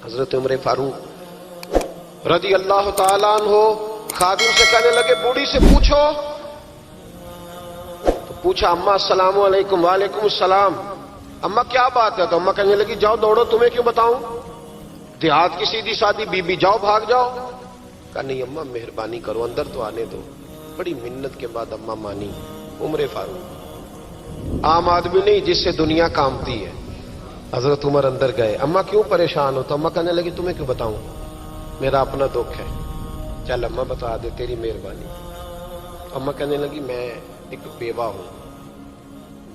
حضرت عمر فاروق رضی اللہ تعالیٰ عنہ خادم سے کہنے لگے بوڑھی سے پوچھو. تو پوچھا اماں السلام علیکم. وعلیکم السلام. اماں کیا بات ہے؟ تو اماں کہنے لگی جاؤ دوڑو, تمہیں کیوں بتاؤں, دیہات کی سیدھی سادی بی بی, جاؤ بھاگ جاؤ. کہا نہیں اماں مہربانی کرو اندر تو آنے دو. بڑی منت کے بعد اماں مانی. عمر فاروق عام آدمی نہیں جس سے دنیا کامتی ہے. حضرت عمر اندر گئے. اماں کیوں پریشان ہو؟ تو اماں کہنے لگی تمہیں کیوں بتاؤں, میرا اپنا دکھ ہے. چل اماں بتا دے, تیری مہربانی. اماں کہنے لگی میں ایک بیوہ ہوں,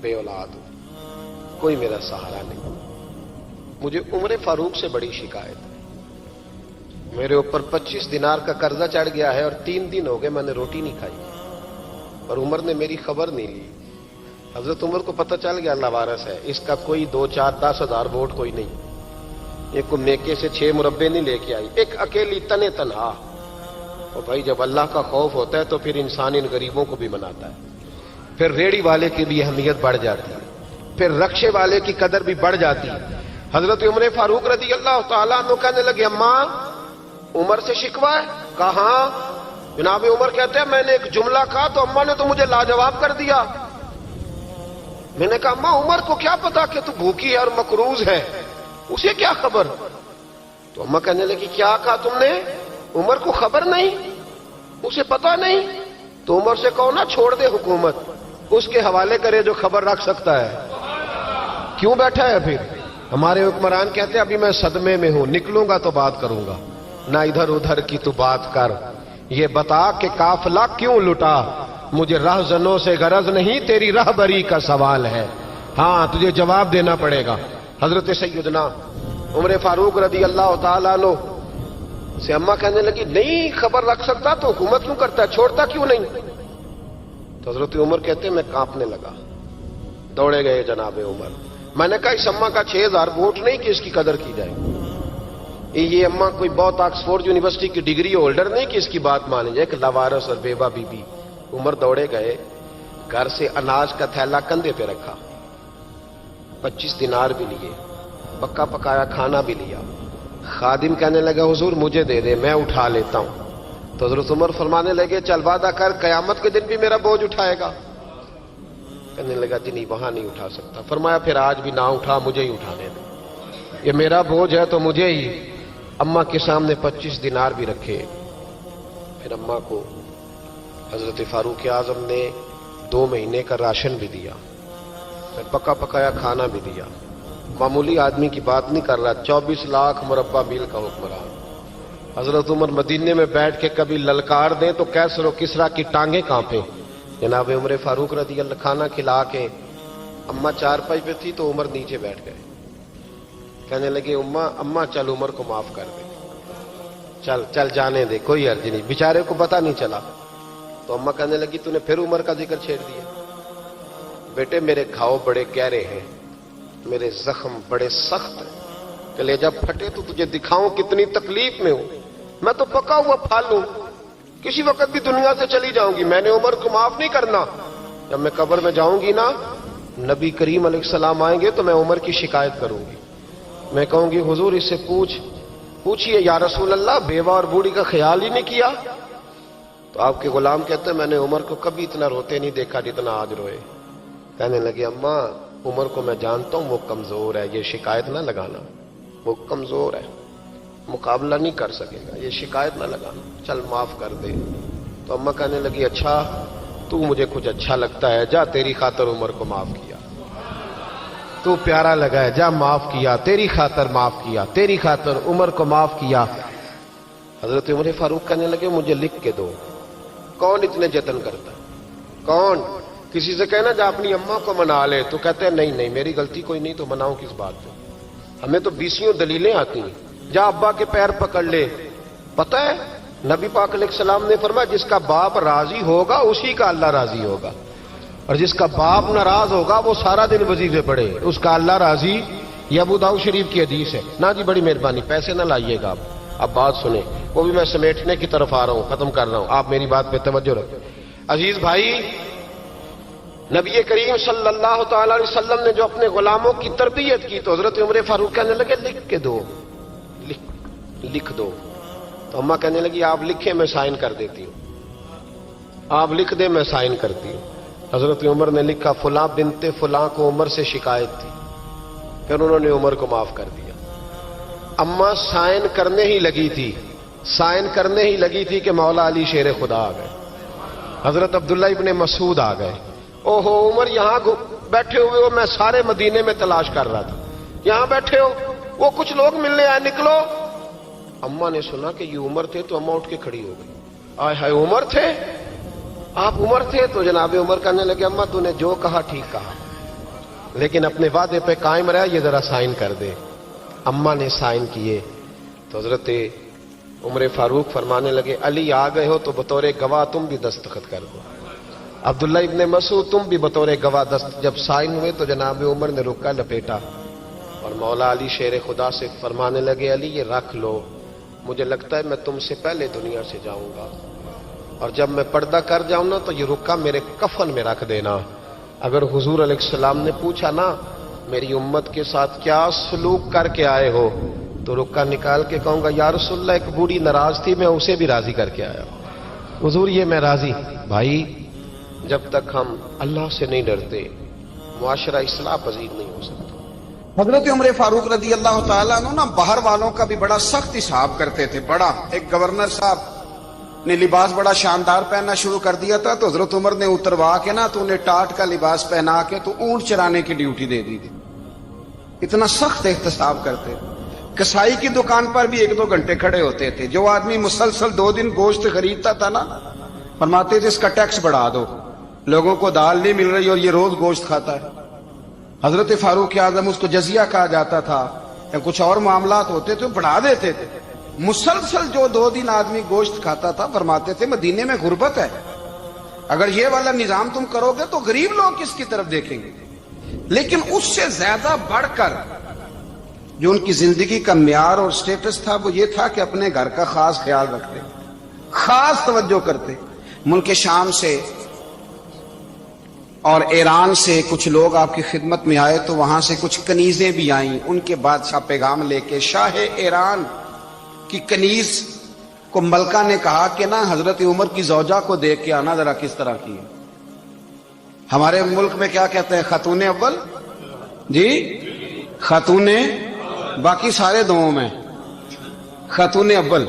بے اولاد ہوں, کوئی میرا سہارا نہیں. مجھے عمر فاروق سے بڑی شکایت ہے. میرے اوپر 25 دینار کا قرضہ چڑھ گیا ہے اور 3 دن ہو گئے میں نے روٹی نہیں کھائی, اور عمر نے میری خبر نہیں لی. حضرت عمر کو پتہ چل گیا اللہ وارث ہے, اس کا کوئی 2 4 10 ہزار ووٹ کوئی نہیں. ایک کو میکے سے 6 مربے نہیں لے کے آئی, ایک اکیلی تنے تنہا. اور بھائی جب اللہ کا خوف ہوتا ہے تو پھر انسان ان غریبوں کو بھی مناتا ہے. پھر ریڑھی والے کی بھی اہمیت بڑھ جاتی ہے, پھر رکشے والے کی قدر بھی بڑھ جاتی ہے. حضرت عمر فاروق رضی اللہ تعالیٰ عنہ کہنے لگے اماں عمر سے شکوہ ہے؟ کہاں؟ جناب عمر کہتے ہیں میں نے ایک جملہ کہا تو اماں نے تو مجھے لاجواب کر دیا. میں نے کہا اماں عمر کو کیا پتا کہ تو بھوکی ہے اور مقروض ہے, اسے کیا خبر؟ تو اماں کہنے لگی کیا کہا تم نے؟ عمر کو خبر نہیں, اسے پتا نہیں. تو عمر سے کہو نا چھوڑ دے حکومت, اس کے حوالے کرے جو خبر رکھ سکتا ہے. کیوں بیٹھا ہے پھر؟ ہمارے حکمران کہتے ہیں ابھی میں صدمے میں ہوں, نکلوں گا تو بات کروں گا. نہ ادھر ادھر کی تو بات کر, یہ بتا کہ قافلہ کیوں لٹا. مجھے رہزنوں سے غرض نہیں, تیری رہبری کا سوال ہے. ہاں تجھے جواب دینا پڑے گا. حضرت سیدنا عمر فاروق رضی اللہ تعالیٰ عنہ سے اماں کہنے لگی نہیں خبر رکھ سکتا تو حکومت کیوں کرتا ہے, چھوڑتا کیوں نہیں؟ تو حضرت عمر کہتے ہیں میں کانپنے لگا. دوڑے گئے جناب عمر. میں نے کہا اس اماں کا 6000 ووٹ نہیں کہ اس کی قدر کی جائے. یہ اماں کوئی بہت آکسفورڈ یونیورسٹی کی ڈگری ہولڈر نہیں کہ اس کی بات مانی جائے. کہ لاوارث اور بیوہ بی بی. عمر دوڑے گئے, گھر سے اناج کا تھیلا کندھے پہ رکھا, 25 دینار بھی لیے, پکا پکایا کھانا بھی لیا. خادم کہنے لگا حضور مجھے دے دے میں اٹھا لیتا ہوں. تو حضرت عمر فرمانے لگے چل وعدہ کر قیامت کے دن بھی میرا بوجھ اٹھائے گا. کہنے لگا جی نہیں وہاں نہیں اٹھا سکتا. فرمایا پھر آج بھی نہ اٹھا, مجھے ہی اٹھانے دے, یہ میرا بوجھ ہے تو مجھے ہی. اماں کے سامنے 25 دینار بھی رکھے. پھر اماں کو حضرت فاروق اعظم نے 2 مہینے کا راشن بھی دیا, پھر پکا پکایا کھانا بھی دیا. معمولی آدمی کی بات نہیں کر رہا, 24 لاکھ مربع میل کا حکمران. حضرت عمر مدینے میں بیٹھ کے کبھی للکار دیں تو کیسر و کسرا کی ٹانگیں کانپیں. جناب عمر فاروق رضی اللہ کھانا کھلا کے اماں چارپائی پہ تھی تو عمر نیچے بیٹھ گئے. کہنے لگے اماں چل عمر کو معاف کر دے, چل چل جانے دے, کوئی عرض نہیں, بیچارے کو پتہ نہیں چلا. تو اماں کہنے لگی تو نے پھر عمر کا ذکر چھیڑ دیا. بیٹے میرے گھاؤ بڑے گہرے ہیں, میرے زخم بڑے سخت ہیں, کلیجہ پھٹے تو تجھے دکھاؤں کتنی تکلیف میں ہوں. میں تو پکا ہوا پھال ہوں, کسی وقت بھی دنیا سے چلی جاؤں گی. میں نے عمر کو معاف نہیں کرنا. جب میں قبر میں جاؤں گی نا, نبی کریم علیہ السلام آئیں گے تو میں عمر کی شکایت کروں گی. میں کہوں گی حضور اس سے پوچھئے یا رسول اللہ بیوہ اور بوڑھی کا خیال ہی نہیں کیا. تو آپ کے غلام کہتے ہیں میں نے عمر کو کبھی اتنا روتے نہیں دیکھا جتنا آج روئے. کہنے لگے اماں عمر کو میں جانتا ہوں وہ کمزور ہے, یہ شکایت نہ لگانا, وہ کمزور ہے, مقابلہ نہیں کر سکے گا, یہ شکایت نہ لگانا, چل معاف کر دے. تو اماں کہنے لگی اچھا تو مجھے کچھ اچھا لگتا ہے, جا تیری خاطر عمر کو معاف کیا, تو پیارا لگا ہے, جا معاف کیا, تیری خاطر معاف کیا, تیری خاطر عمر کو معاف کیا. حضرت عمر فاروق کہنے لگے مجھے لکھ کے دو. کون اتنے جتن کرتا ہے, کون؟ کسی سے کہنا جا اپنی اماں کو منا لے, تو کہتے ہیں نہیں نہیں میری غلطی کوئی نہیں تو مناؤں کس بات پہ, ہمیں تو 20 دلیلیں آتی ہیں. جا ابا کے پیر پکڑ لے. پتہ ہے نبی پاک علیہ السلام نے فرمایا جس کا باپ راضی ہوگا اسی کا اللہ راضی ہوگا, اور جس کا باپ ناراض ہوگا وہ سارا دن وظیفے پڑھے, اس کا اللہ راضی. یہ ابو داؤد شریف کی حدیث ہے. نا جی بڑی مہربانی, پیسے نہ لائیے گا آپ. اب بات سنیں, وہ بھی میں سمیٹنے کی طرف آ رہا ہوں, ختم کر رہا ہوں, آپ میری بات پہ توجہ رکھیں. عزیز بھائی, نبی کریم صلی اللہ تعالی علیہ وسلم نے جو اپنے غلاموں کی تربیت کی تو حضرت عمر فاروق کہنے لگے لکھ کے دو. لکھ دو. تو اماں کہنے لگی آپ لکھیں میں سائن کر دیتی ہوں. آپ لکھ دیں میں سائن کرتی ہوں. حضرت عمر نے لکھا فلاں بنت فلاں کو عمر سے شکایت تھی. پھر انہوں نے عمر کو معاف کر دیا. اماں سائن کرنے ہی لگی تھی کہ مولا علی شیر خدا آ گئے. حضرت عبداللہ ابن مسعود آ گئے. اوہو عمر یہاں بیٹھے ہوئے ہو, میں سارے مدینے میں تلاش کر رہا تھا, یہاں بیٹھے ہو, وہ کچھ لوگ ملنے آئے, نکلو. اماں نے سنا کہ یہ عمر تھے تو اماں اٹھ کے کھڑی ہو گئی. آئے ہائے عمر تھے, آپ عمر تھے. تو جناب عمر کہنے لگے اماں تو نے جو کہا ٹھیک کہا, لیکن اپنے وعدے پہ قائم رہا, یہ ذرا سائن کر دے. اماں نے سائن کیے تو حضرت عمر فاروق فرمانے لگے علی آ گئے ہو تو بطور گواہ تم بھی دستخط کر دو. عبداللہ ابن مسعود تم بھی بطور گواہ جب سائن ہوئے تو جناب عمر نے رکا لپیٹا اور مولا علی شیر خدا سے فرمانے لگے علی یہ رکھ لو, مجھے لگتا ہے میں تم سے پہلے دنیا سے جاؤں گا, اور جب میں پردہ کر جاؤں نا تو یہ رکا میرے کفن میں رکھ دینا. اگر حضور علیہ السلام نے پوچھا نا میری امت کے ساتھ کیا سلوک کر کے آئے ہو, تو رکا نکال کے کہوں گا یا رسول اللہ ایک بوڑھی ناراض تھی میں اسے بھی راضی کر کے آیا. حضور یہ میں راضی. بھائی جب تک ہم اللہ سے نہیں ڈرتے معاشرہ اصلاح پذیر نہیں ہو سکتا. حضرت عمر فاروق رضی اللہ تعالیٰ عنہ نا باہر والوں کا بھی بڑا سخت حساب کرتے تھے. بڑا ایک گورنر صاحب نے لباس بڑا شاندار پہننا شروع کر دیا تھا تو حضرت عمر نے اتروا کے نا تو انہیں ٹاٹ کا لباس پہنا کے تو اونٹ چرانے کی ڈیوٹی دے دی تھی. اتنا سخت احتساب کرتے. کسائی کی دکان پر بھی 1-2 گھنٹے کھڑے ہوتے تھے. جو آدمی مسلسل 2 دن گوشت خریدتا تھا نا فرماتے تھے اس کا ٹیکس بڑھا دو, لوگوں کو دال نہیں مل رہی اور یہ روز گوشت کھاتا ہے. حضرت فاروق اعظم اس کو جزیہ کہا جاتا تھا یا کچھ اور معاملات ہوتے تھے بڑھا دیتے تھے. مسلسل جو 2 دن آدمی گوشت کھاتا تھا فرماتے تھے مدینے میں غربت ہے, اگر یہ والا نظام تم کرو گے تو غریب لوگ کس کی طرف دیکھیں گے. لیکن اس سے زیادہ بڑھ کر جو ان کی زندگی کا معیار اور سٹیٹس تھا وہ یہ تھا کہ اپنے گھر کا خاص خیال رکھتے, خاص توجہ کرتے. ملک شام سے اور ایران سے کچھ لوگ آپ کی خدمت میں آئے تو وہاں سے کچھ کنیزیں بھی آئیں. ان کے بادشاہ پیغام لے کے شاہ ایران کی کنیز کو ملکہ نے کہا کہ نا حضرت عمر کی زوجہ کو دیکھ کے آنا ذرا کس طرح کی ہے. ہمارے ملک میں کیا کہتے ہیں خاتون اول, جی خاتون, باقی سارے دووں میں خاتون اول,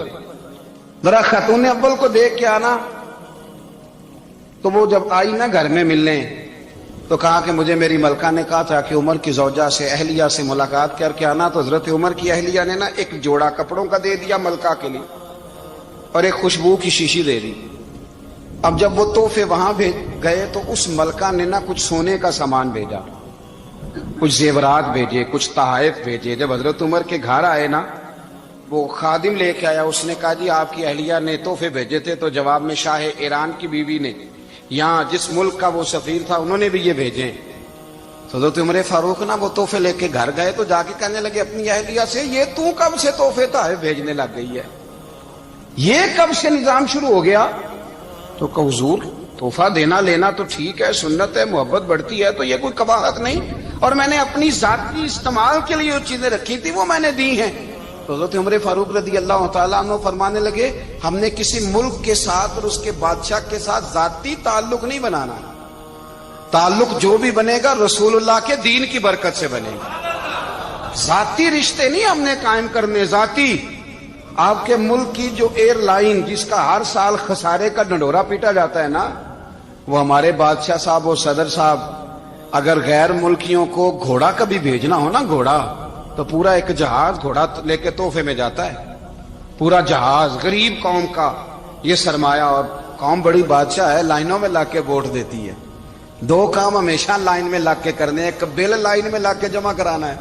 ذرا خاتون اول کو دیکھ کے آنا. تو وہ جب آئی نا گھر میں ملنے تو کہا کہ مجھے میری ملکہ نے کہا تھا کہ عمر کی زوجہ سے اہلیہ سے ملاقات کر کے آنا. تو حضرت عمر کی اہلیہ نے نا ایک جوڑا کپڑوں کا دے دیا ملکہ کے لیے اور ایک خوشبو کی شیشی دے دی. اب جب وہ تحفے وہاں گئے تو اس ملکہ نے نا کچھ سونے کا سامان بھیجا, کچھ زیورات بھیجے, کچھ تحائف بھیجے. جب حضرت عمر کے گھر آئے نا وہ خادم لے کے آیا, اس نے کہا جی آپ کی اہلیہ نے تحفے بھیجے تھے. تو جواب میں شاہ ایران کی بیوی نے یہاں جس ملک کا وہ سفیر تھا انہوں نے بھی یہ بھیجے. تو حضرت عمر فاروق نا وہ تحفے لے کے گھر گئے تو جا کے کہنے لگے اپنی اہلیہ سے یہ تو کب سے تحفے تحائف بھیجنے لگ گئی ہے, یہ کب سے نظام شروع ہو گیا؟ تو کہ حضور تحفہ دینا لینا تو ٹھیک ہے, سنت ہے, محبت بڑھتی ہے, تو یہ کوئی قباحت نہیں, اور میں نے اپنی ذاتی استعمال کے لیے جو چیزیں رکھی تھی وہ میں نے دی ہیں. تو حضرت عمر فاروق رضی اللہ تعالیٰ عنہ فرمانے لگے ہم نے کسی ملک کے ساتھ اور اس کے بادشاہ کے ساتھ ذاتی تعلق نہیں بنانا, تعلق جو بھی بنے گا رسول اللہ کے دین کی برکت سے بنے گا. ذاتی رشتے نہیں ہم نے قائم کرنے. ذاتی آپ کے ملک کی جو ایئر لائن جس کا ہر سال خسارے کا ڈنڈورا پیٹا جاتا ہے نا, وہ ہمارے بادشاہ صاحب اور صدر صاحب اگر غیر ملکیوں کو گھوڑا کبھی بھیجنا ہو نا, گھوڑا, تو پورا ایک جہاز گھوڑا لے کے تحفے میں جاتا ہے, پورا جہاز. غریب قوم کا یہ سرمایہ, اور قوم بڑی بادشاہ ہے, لائنوں میں لا کے ووٹ دیتی ہے. 2 کام ہمیشہ لائن میں لا کے کرنے, ایک بل لائن میں لا کے جمع کرانا ہے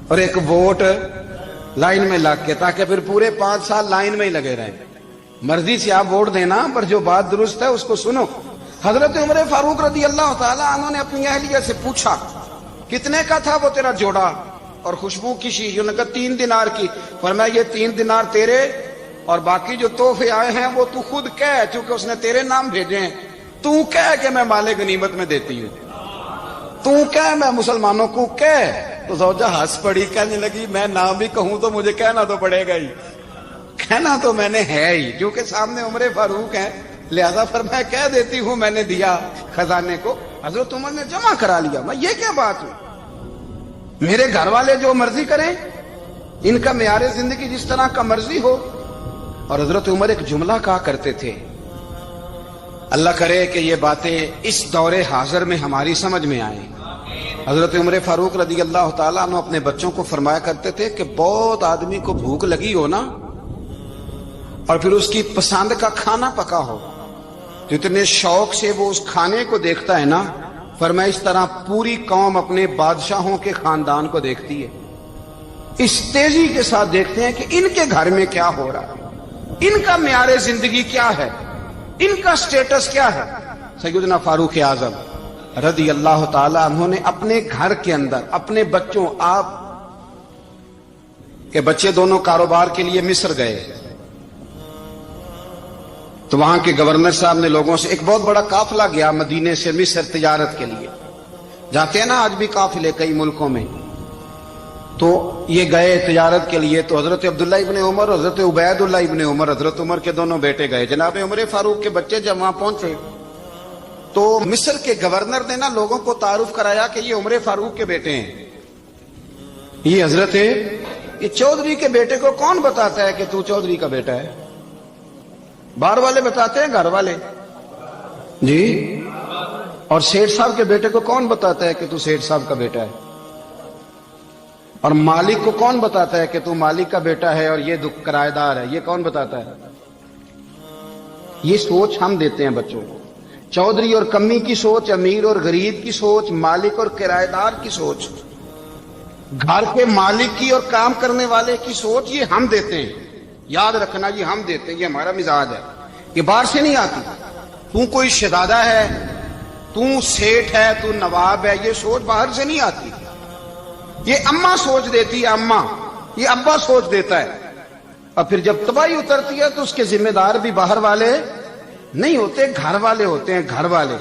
اور ایک ووٹ لائن میں لا کے, تاکہ پھر پورے 5 سال لائن میں ہی لگے رہیں. مرضی سے آپ ووٹ دینا, پر جو بات درست ہے اس کو سنو. حضرت عمر فاروق رضی اللہ تعالیٰ عنہ نے اپنی اہلیہ سے پوچھا کتنے کا تھا وہ تیرا جوڑا اور خوشبو کی شیشی؟ انہوں نے کہا 3 دینار کی. فرمایا یہ 3 دینار تیرے اور باقی جو تحفے آئے ہیں وہ تو خود کہہ, کیونکہ اس نے تیرے نام بھیجے ہیں. تو کہہ کہ میں مال غنیمت میں دیتی ہوں, تو کہہ میں مسلمانوں کو کہہ تو زوجہ ہنس پڑی، کہنے لگی میں نہ بھی کہوں تو مجھے کہنا تو پڑے گا ہی، کہنا تو میں نے ہے ہی، کیونکہ سامنے عمر فاروق ہے، لہذا پھر میں کہہ دیتی ہوں میں نے دیا خزانے کو۔ حضرت عمر نے جمع کرا لیا۔ میں یہ کیا بات ہوئی، میرے گھر والے جو مرضی کریں، ان کا معیار زندگی جس طرح کا مرضی ہو۔ اور حضرت عمر ایک جملہ کہا کرتے تھے، اللہ کرے کہ یہ باتیں اس دور حاضر میں ہماری سمجھ میں آئیں۔ حضرت عمر فاروق رضی اللہ تعالیٰ عنہ اپنے بچوں کو فرمایا کرتے تھے کہ بہت آدمی کو بھوک لگی ہو نا، اور پھر اس کی پسند کا کھانا پکا ہو تو اتنے شوق سے وہ اس کھانے کو دیکھتا ہے نا، فرمایا اس طرح پوری قوم اپنے بادشاہوں کے خاندان کو دیکھتی ہے، اس تیزی کے ساتھ دیکھتے ہیں کہ ان کے گھر میں کیا ہو رہا ہے، ان کا معیار زندگی کیا ہے، ان کا سٹیٹس کیا ہے۔ سیدنا فاروق اعظم رضی اللہ تعالی عنہ نے اپنے گھر کے اندر اپنے بچوں، آپ کے بچے دونوں کاروبار کے لیے مصر گئے تو وہاں کے گورنر صاحب نے لوگوں سے، ایک بہت بڑا قافلہ گیا مدینے سے مصر تجارت کے لیے، جاتے ہیں نا آج بھی قافلے کئی ملکوں میں، تو یہ گئے تجارت کے لیے، تو حضرت عبداللہ ابن عمر اور حضرت عبید اللہ ابن عمر، حضرت عمر کے دونوں بیٹے گئے۔ جناب عمر فاروق کے بچے جب وہاں پہنچے تو مصر کے گورنر نے نا لوگوں کو تعارف کرایا کہ یہ عمر فاروق کے بیٹے ہیں، یہ حضرت یہ چودھری کے بیٹے کو کون بتاتا ہے کہ تو چودھری کا بیٹا ہے؟ باہر والے بتاتے ہیں، گھر والے جی؟ اور سیٹھ صاحب کے بیٹے کو کون بتاتا ہے کہ تو سیٹھ صاحب کا بیٹا ہے؟ اور مالک کو کون بتاتا ہے کہ تو مالک کا بیٹا ہے اور یہ کرایہ دار ہے؟ یہ کون بتاتا ہے؟ یہ سوچ ہم دیتے ہیں بچوں کو، چودھری اور کمی کی سوچ، امیر اور غریب کی سوچ، مالک اور کرایہ دار کی سوچ، گھر کے مالک کی اور کام کرنے والے کی سوچ، یہ ہم دیتے ہیں۔ یاد رکھنا، یہ ہم دیتے ہیں، یہ ہمارا مزاج ہے، یہ باہر سے نہیں آتی۔ تو کوئی شہزادہ ہے، تو سیٹھ ہے، تو نواب ہے، یہ سوچ باہر سے نہیں آتی، یہ اماں سوچ دیتی ہے، اماں، یہ ابا سوچ دیتا ہے۔ اور پھر جب تباہی اترتی ہے تو اس کے ذمہ دار بھی باہر والے نہیں ہوتے، گھر والے ہوتے ہیں، گھر والے۔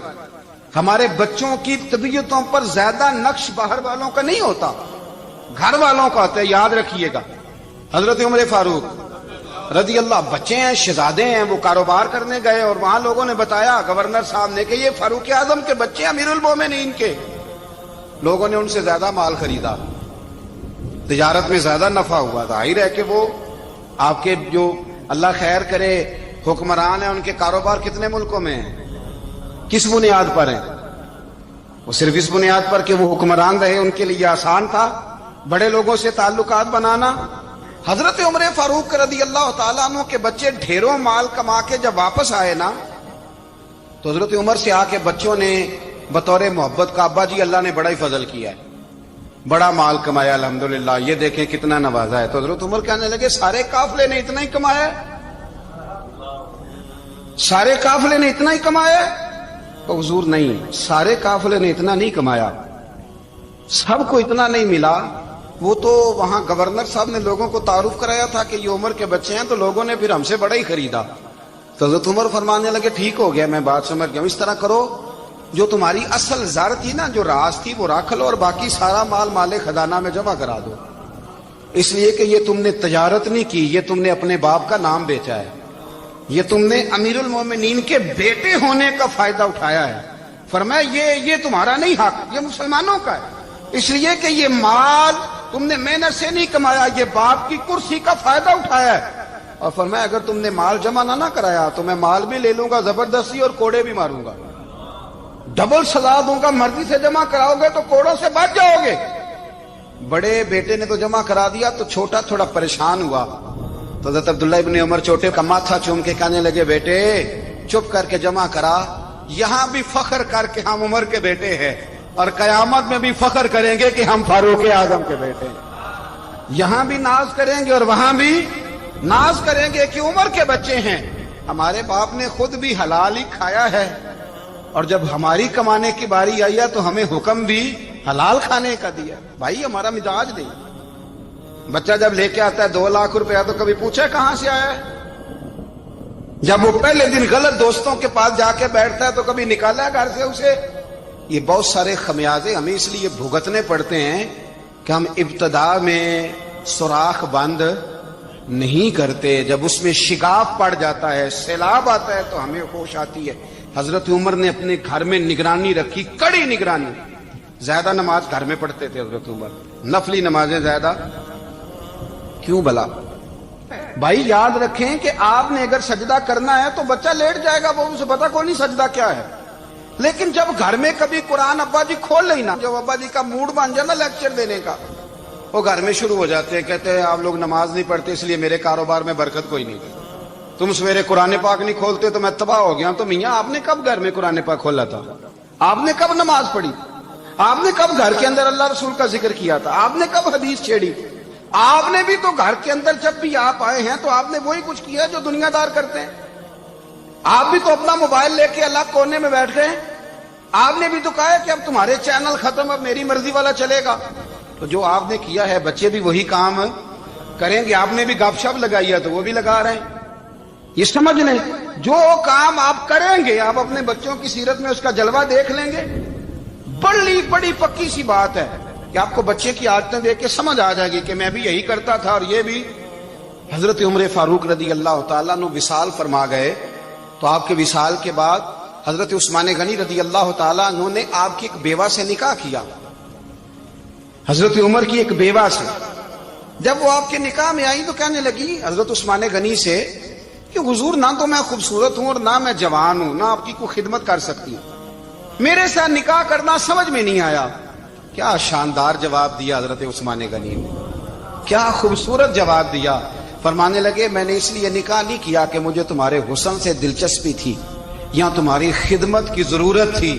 ہمارے بچوں کی طبیعتوں پر زیادہ نقش باہر والوں کا نہیں ہوتا، گھر والوں کا ہوتا ہے، یاد رکھیے گا۔ حضرت عمر فاروق رضی اللہ، بچے ہیں، شہزادے ہیں، وہ کاروبار کرنے گئے اور وہاں لوگوں نے بتایا گورنر صاحب نے کہ یہ فاروق اعظم کے بچے، امیر المومنین کے۔ لوگوں نے ان سے زیادہ مال خریدا، تجارت میں زیادہ نفع ہوا، ظاہر ہے کہ وہ آپ کے جو اللہ خیر کرے حکمران ہیں، ان کے کاروبار کتنے ملکوں میں ہیں، کس بنیاد پر ہیں؟ وہ صرف اس بنیاد پر کہ وہ حکمران رہے، ان کے لیے آسان تھا بڑے لوگوں سے تعلقات بنانا۔ حضرت عمر فاروق رضی اللہ تعالیٰ عنہ کے بچے ڈھیروں مال کما کے جب واپس آئے نا، تو حضرت عمر سے آ کے بچوں نے بطور محبت کا، ابا جی اللہ نے بڑا ہی فضل کیا ہے، بڑا مال کمایا الحمدللہ، یہ دیکھیں کتنا نوازا ہے۔ تو حضرت عمر کہنے لگے سارے قافلے نے اتنا ہی کمایا ہے، سارے قافلے نے اتنا ہی کمایا ہے؟ تو حضور نہیں، سارے قافلے نے اتنا نہیں کمایا، سب کو اتنا نہیں ملا۔ وہ تو وہاں گورنر صاحب نے لوگوں کو تعارف کرایا تھا کہ یہ عمر کے بچے ہیں، تو لوگوں نے پھر ہم سے بڑا ہی خریدا۔ تو حضرت عمر فرمانے لگے ٹھیک ہو گیا، میں بات سمجھ گیا ہوں، اس طرح کرو جو تمہاری اصل زر تھی نا، جو راز تھی، وہ رکھ لو اور باقی سارا مال مال خزانہ میں جمع کرا دو، اس لیے کہ یہ تم نے تجارت نہیں کی، یہ تم نے اپنے باپ کا نام بیچا ہے، یہ تم نے امیر المومنین کے بیٹے ہونے کا فائدہ اٹھایا ہے۔ فرمایا یہ تمہارا نہیں حق، یہ مسلمانوں کا ہے، اس لیے کہ یہ مال تم نے محنت سے نہیں کمایا، یہ باپ کی کرسی کا فائدہ اٹھایا ہے۔ اور فرمایا اگر تم نے مال جمع نہ کرایا تو میں مال بھی لے لوں گا زبردستی اور کوڑے بھی ماروں گا، ڈبل سزا دوں گا، مرضی سے جمع کراؤ گے تو کوڑوں سے بچ جاؤ گے۔ بڑے بیٹے نے تو جمع کرا دیا، تو چھوٹا تھوڑا پریشان ہوا، تو حضرت عبداللہ ابن عمر چھوٹے کا ماتھا چوم کے کہنے لگے بیٹے چپ کر کے جمع کرا، یہاں بھی فخر کر کے ہم عمر کے بیٹے ہیں، اور قیامت میں بھی فخر کریں گے کہ ہم فاروق اعظم کے بیٹے ہیں، یہاں بھی ناز کریں گے اور وہاں بھی ناز کریں گے کہ عمر کے بچے ہیں۔ ہمارے باپ نے خود بھی حلال ہی کھایا ہے، اور جب ہماری کمانے کی باری آئی ہے تو ہمیں حکم بھی حلال کھانے کا دیا۔ بھائی ہمارا مزاج نہیں، بچہ جب لے کے آتا ہے 2 لاکھ روپیہ تو کبھی پوچھے کہاں سے آیا ہے؟ جب وہ پہلے دن غلط دوستوں کے پاس جا کے بیٹھتا ہے تو کبھی نکالا ہے گھر سے اسے؟ یہ بہت سارے خمیازے ہمیں اس لیے بھگتنے پڑتے ہیں کہ ہم ابتدا میں سوراخ بند نہیں کرتے، جب اس میں شگاف پڑ جاتا ہے، سیلاب آتا ہے تو ہمیں ہوش آتی ہے۔ حضرت عمر نے اپنے گھر میں نگرانی رکھی، کڑی نگرانی۔ زیادہ نماز گھر میں پڑھتے تھے حضرت عمر، نفلی نمازیں زیادہ کیوں بلا؟ بھائی یاد رکھیں کہ آپ نے اگر سجدہ کرنا ہے تو بچہ لیٹ جائے گا، وہ اسے پتا کوئی نہیں سجدہ کیا ہے۔ لیکن جب گھر میں کبھی قرآن ابا جی کھول لینا، جب ابا جی کا موڈ بن جائے نا لیکچر دینے کا، وہ گھر میں شروع ہو جاتے ہیں، کہتے ہیں آپ لوگ نماز نہیں پڑھتے اس لیے میرے کاروبار میں برکت کوئی نہیں، تم سویرے قرآن پاک نہیں کھولتے تو میں تباہ ہو گیا۔ تو میاں آپ نے کب گھر میں قرآن پاک کھولا تھا؟ آپ نے کب نماز پڑھی؟ آپ نے کب گھر کے اندر اللہ رسول کا ذکر کیا تھا؟ آپ نے کب حدیث چھیڑی؟ آپ نے بھی تو گھر کے اندر جب بھی آپ آئے ہیں تو آپ نے وہی کچھ کیا جو دنیا دار کرتے ہیں۔ آپ بھی تو اپنا موبائل لے کے الگ کونے میں بیٹھ گئے۔ آپ نے بھی تو کہا ہے کہ اب تمہارے چینل ختم، اب میری مرضی والا چلے گا۔ تو جو آپ نے کیا ہے بچے بھی وہی کام کریں گے۔ آپ نے بھی گپ شپ لگائی ہے تو وہ بھی لگا رہے ہیں۔ یہ سمجھ لیں، جو کام آپ کریں گے آپ اپنے بچوں کی سیرت میں اس کا جلوہ دیکھ لیں گے۔ بڑی پکی سی بات ہے کہ آپ کو بچے کی عادتیں دیکھ کے سمجھ آ جائے گی کہ میں بھی یہی کرتا تھا اور یہ بھی۔ حضرت عمر فاروق رضی اللہ تعالیٰ عنہ وصال فرما گئے تو آپ کے وصال کے بعد حضرت عثمان غنی رضی اللہ تعالیٰ عنہ نے آپ کی ایک بیوہ سے نکاح کیا، حضرت عمر کی ایک بیوہ سے۔ جب وہ آپ کے نکاح میں آئی تو کہنے لگی حضرت عثمان غنی سے کہ حضور نہ تو میں خوبصورت ہوں اور نہ میں جوان ہوں، نہ آپ کی کوئی خدمت کر سکتی ہوں، میرے ساتھ نکاح کرنا سمجھ میں نہیں آیا۔ کیا شاندار جواب دیا حضرت عثمان غنی نے، کیا خوبصورت جواب دیا۔ فرمانے لگے میں نے اس لیے نکاح نہیں کیا کہ مجھے تمہارے حسن سے دلچسپی تھی یا تمہاری خدمت کی ضرورت تھی،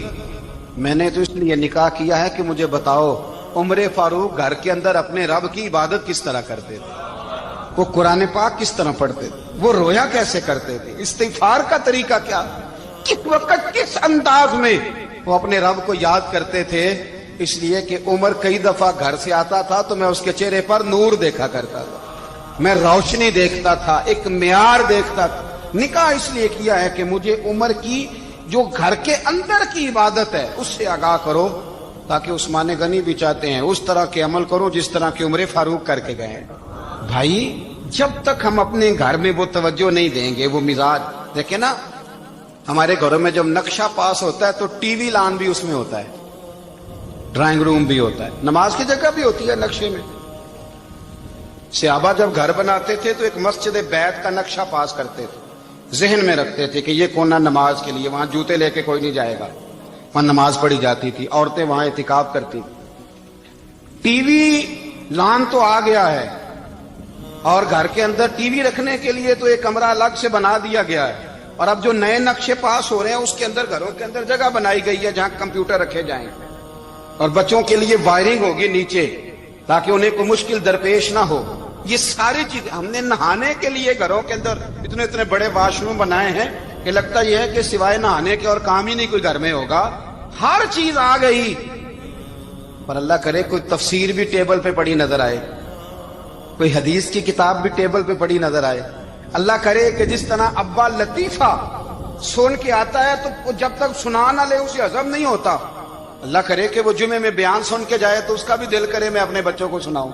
میں نے تو اس لیے نکاح کیا ہے کہ مجھے بتاؤ عمر فاروق گھر کے اندر اپنے رب کی عبادت کس طرح کرتے تھے، وہ قرآن پاک کس طرح پڑھتے تھے، وہ رویا کیسے کرتے تھے، استغفار کا طریقہ کیا، کس وقت کس انداز میں وہ اپنے رب کو یاد کرتے تھے۔ اس لیے کہ عمر کئی دفعہ گھر سے آتا تھا تو میں اس کے چہرے پر نور دیکھا کرتا تھا، میں روشنی دیکھتا تھا، ایک معیار دیکھتا تھا۔ نکاح اس لیے کیا ہے کہ مجھے عمر کی جو گھر کے اندر کی عبادت ہے اس سے آگاہ کرو، تاکہ عثمان غنی بھی چاہتے ہیں اس طرح کے عمل کرو جس طرح کے عمر فاروق کر کے گئے۔ بھائی جب تک ہم اپنے گھر میں وہ توجہ نہیں دیں گے، وہ مزاج دیکھیں نا، ہمارے گھروں میں جب نقشہ پاس ہوتا ہے تو ٹی وی لان بھی اس میں ہوتا ہے، ڈرائنگ روم بھی ہوتا ہے، نماز کی جگہ بھی ہوتی ہے نقشے میں۔ صحابہ جب گھر بناتے تھے تو ایک مسجد بیت کا نقشہ پاس کرتے تھے، ذہن میں رکھتے تھے کہ یہ کونا نماز کے لیے، وہاں جوتے لے کے کوئی نہیں جائے گا، وہاں نماز پڑھی جاتی تھی، عورتیں وہاں اعتکاف کرتی تھی۔ ٹی وی لان تو آ گیا ہے اور گھر کے اندر ٹی وی رکھنے کے لیے تو ایک کمرہ الگ سے بنا دیا گیا ہے، اور اب جو نئے نقشے پاس ہو رہے ہیں اس کے اندر گھروں کے اندر جگہ بنائی گئی ہے جہاں کمپیوٹر رکھے جائیں، اور بچوں کے لیے وائرنگ ہوگی نیچے تاکہ انہیں کوئی مشکل درپیش نہ ہو۔ یہ ساری چیز ہم نے نہانے کے لیے گھروں کے اندر اتنے بڑے واش روم بنائے ہیں کہ لگتا یہ ہے کہ سوائے نہانے کے اور کام ہی نہیں کوئی گھر میں ہوگا۔ ہر چیز آ گئی، پر اللہ کرے کوئی تفسیر بھی ٹیبل پہ پڑی نظر آئے، کوئی حدیث کی کتاب بھی ٹیبل پہ پڑی نظر آئے۔ اللہ کرے کہ جس طرح ابا لطیفہ سن کے آتا ہے تو جب تک سنا نہ لے اسے ہضم نہیں ہوتا، اللہ کرے کہ وہ جمعے میں بیان سن کے جائے تو اس کا بھی دل کرے میں اپنے بچوں کو سناؤں۔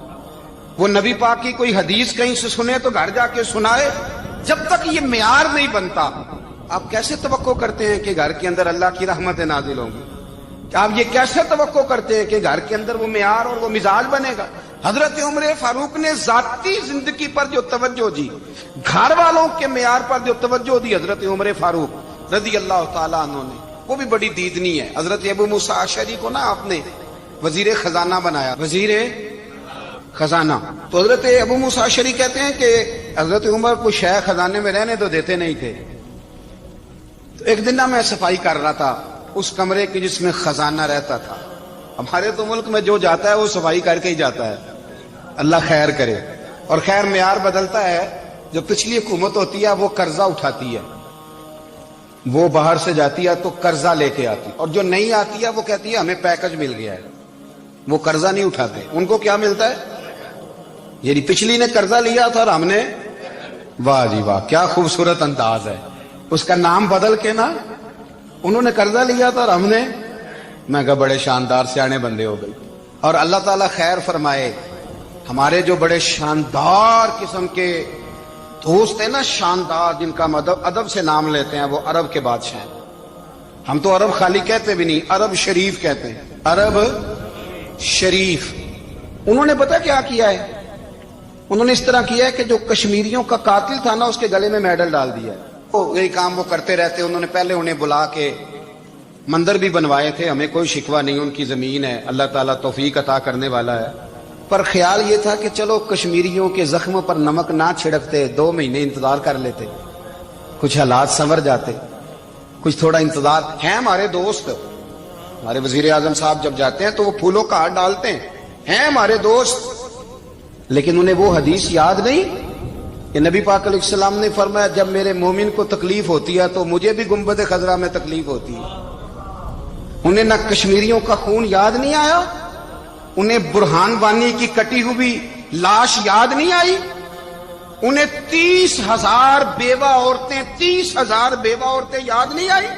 وہ نبی پاک کی کوئی حدیث کہیں سے سنے تو گھر جا کے سنائے۔ جب تک یہ معیار نہیں بنتا آپ کیسے توقع کرتے ہیں کہ گھر کے اندر اللہ کی رحمتیں نازل ہوں گی؟ آپ یہ کیسے توقع کرتے ہیں کہ گھر کے اندر وہ معیار اور وہ مزاج بنے گا؟ حضرت عمر فاروق نے ذاتی زندگی پر جو توجہ دی، گھر والوں کے معیار پر جو توجہ دی حضرت عمر فاروق رضی اللہ تعالیٰ عنہ نے، وہ بھی بڑی دیدنی ہے۔ حضرت ابو موسیٰ اشعری کو نا آپ نے وزیر خزانہ بنایا، وزیر خزانہ، تو حضرت ابو موسیٰ اشعری کہتے ہیں کہ حضرت عمر کو شیخ خزانے میں رہنے تو دیتے نہیں تھے۔ تو ایک دن میں صفائی کر رہا تھا اس کمرے کی جس میں خزانہ رہتا تھا۔ ہمارے تو ملک میں جو جاتا ہے وہ صفائی کر کے ہی جاتا ہے، اللہ خیر کرے۔ اور خیر معیار بدلتا ہے، جو پچھلی حکومت ہوتی ہے وہ قرضہ اٹھاتی ہے، وہ باہر سے جاتی ہے تو قرضہ لے کے آتی، اور جو نہیں آتی ہے وہ کہتی ہے ہمیں پیکج مل گیا ہے، وہ قرضہ نہیں اٹھاتے۔ ان کو کیا ملتا ہے؟ یعنی پچھلی نے قرضہ لیا تھا اور ہم نے، واہ جی واہ کیا خوبصورت انداز ہے، اس کا نام بدل کے نا، انہوں نے قرضہ لیا تھا اور ہم نے، میں کہا بڑے شاندار سیانے بندے ہو گئی۔ اور اللہ تعالیٰ خیر فرمائے، ہمارے جو بڑے شاندار قسم کے دوست ہیں نا، شاندار، جن کا ہم ادب سے نام لیتے ہیں، وہ عرب کے بادشاہ ہیں۔ ہم تو عرب خالی کہتے بھی نہیں، عرب شریف کہتے ہیں، عرب شریف۔ انہوں نے پتہ کیا کیا ہے؟ انہوں نے اس طرح کیا ہے کہ جو کشمیریوں کا قاتل تھا نا، اس کے گلے میں میڈل ڈال دیا ہے۔ یہی کام وہ کرتے رہتے۔ انہوں نے پہلے انہیں بلا کے مندر بھی بنوائے تھے، ہمیں کوئی شکوہ نہیں، ان کی زمین ہے، اللہ تعالیٰ توفیق عطا کرنے والا ہے، پر خیال یہ تھا کہ چلو کشمیریوں کے زخموں پر نمک نہ چھڑکتے، 2 مہینے انتظار کر لیتے، کچھ حالات سنور جاتے، کچھ تھوڑا انتظار۔ ہیں ہمارے دوست، ہمارے وزیر اعظم صاحب جب جاتے ہیں تو وہ پھولوں کا ہار ڈالتے ہیں ہمارے دوست، لیکن انہیں وہ حدیث یاد نہیں کہ نبی پاک علیہ السلام نے فرمایا جب میرے مومن کو تکلیف ہوتی ہے تو مجھے بھی گنبد خضرا میں تکلیف ہوتی ہے۔ انہیں نہ کشمیریوں کا خون یاد نہیں آیا، انہیں برہان وانی کی کٹی ہوئی لاش یاد نہیں آئی، انہیں 30,000 بیوہ عورتیں 30,000 بیوہ عورتیں یاد نہیں آئی،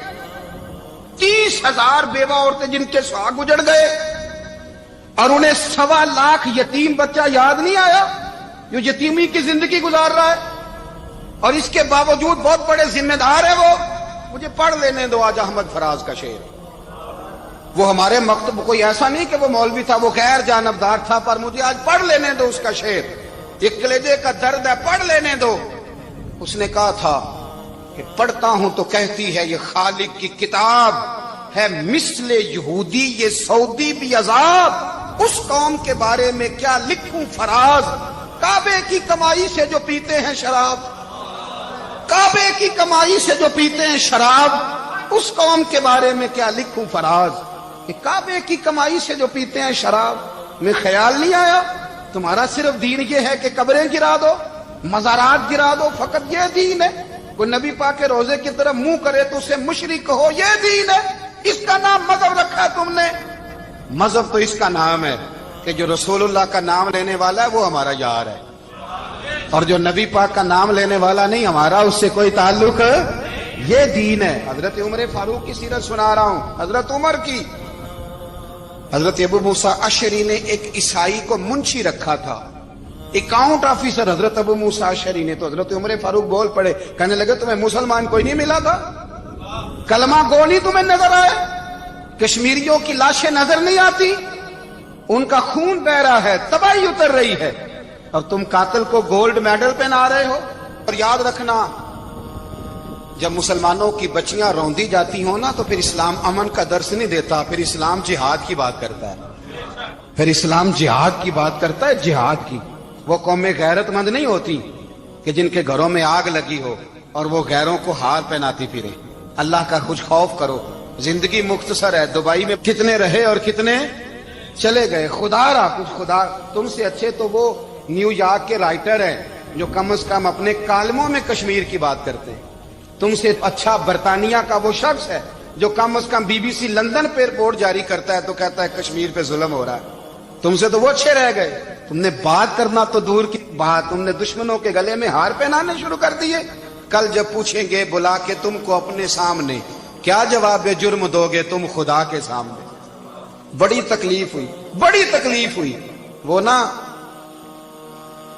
30,000 بیوہ عورتیں جن کے سواگ اجڑ گئے، اور انہیں 1.25 لاکھ یتیم بچہ یاد نہیں آیا جو یتیمی کی زندگی گزار رہا ہے، اور اس کے باوجود بہت بڑے ذمہ دار ہے وہ۔ مجھے پڑھ لینے دو آج احمد فراز کا شعر۔ وہ ہمارے مکتب کوئی ایسا نہیں کہ وہ مولوی تھا، وہ غیر جانبدار تھا، پر مجھے آج پڑھ لینے دو اس کا شعر، ایک کلیجے کا درد ہے، پڑھ لینے دو۔ اس نے کہا تھا کہ پڑھتا ہوں تو کہتی ہے یہ خالق کی کتاب ہے، مثل یہودی یہ سعودی بھی عذاب، اس قوم کے بارے میں کیا لکھوں فراز، کعبے کی کمائی سے جو پیتے ہیں شراب، کعبے کی کمائی سے جو پیتے ہیں شراب، اس قوم کے بارے میں کیا لکھوں فراز، کہ کعبے کی کمائی سے جو پیتے ہیں شراب۔ میں خیال نہیں آیا تمہارا صرف دین یہ ہے کہ قبریں گرا دو، مزارات گرا دو، فقط یہ دین ہے؟ کوئی نبی پاک کے روزے کی طرف منہ کرے تو اسے مشرک کہو، یہ دین ہے؟ اس کا نام مذہب رکھا تم نے؟ مذہب تو اس کا نام ہے کہ جو رسول اللہ کا نام لینے والا ہے وہ ہمارا یار ہے، اور جو نبی پاک کا نام لینے والا نہیں، ہمارا اس سے کوئی تعلق، یہ دین ہے۔ حضرت عمر فاروق کی سیرت سنا رہا ہوں، حضرت عمر کی۔ حضرت ابو موسیٰ اشعری نے ایک عیسائی کو منشی رکھا تھا، اکاؤنٹ آفیسر حضرت ابو موسیٰ اشعری نے۔ تو حضرت عمر فاروق بول پڑے، کہنے لگے تمہیں مسلمان کوئی نہیں ملا تھا؟ کلمہ گو نہیں تمہیں نظر آئے؟ کشمیریوں کی لاشیں نظر نہیں آتی؟ ان کا خون بہ رہا ہے، تباہی اتر رہی ہے، اور تم قاتل کو گولڈ میڈل پہنا رہے ہو۔ اور یاد رکھنا، جب مسلمانوں کی بچیاں روندی جاتی ہوں نا تو پھر اسلام امن کا درس نہیں دیتا، پھر اسلام جہاد کی بات کرتا ہے، پھر اسلام جہاد کی بات کرتا ہے، جہاد کی۔ وہ قومیں غیرت مند نہیں ہوتی کہ جن کے گھروں میں آگ لگی ہو اور وہ غیروں کو ہار پہناتی پھرے۔ اللہ کا کچھ خوف کرو، زندگی مختصر ہے، دبئی میں کتنے رہے اور کتنے چلے گئے، خدا را کچھ خدا۔ تم سے اچھے تو وہ نیو یارک کے رائٹر ہیں جو کم از کم اپنے کالموں میں کشمیر کی بات کرتے ہیں، تم سے اچھا برطانیہ کا وہ شخص ہے جو کم از کم BBC لندن پہ رپورٹ جاری کرتا ہے تو کہتا ہے کشمیر پہ ظلم ہو رہا ہے۔ تم سے تو وہ اچھے رہ گئے، تم نے بات کرنا تو دور کی بات، تم نے دشمنوں کے گلے میں ہار پہنانے شروع کر دیے۔ کل جب پوچھیں گے بلا کے تم کو اپنے سامنے، کیا جواب جرم دو گے تم خدا کے سامنے؟ بڑی تکلیف ہوئی، بڑی تکلیف ہوئی۔ وہ نا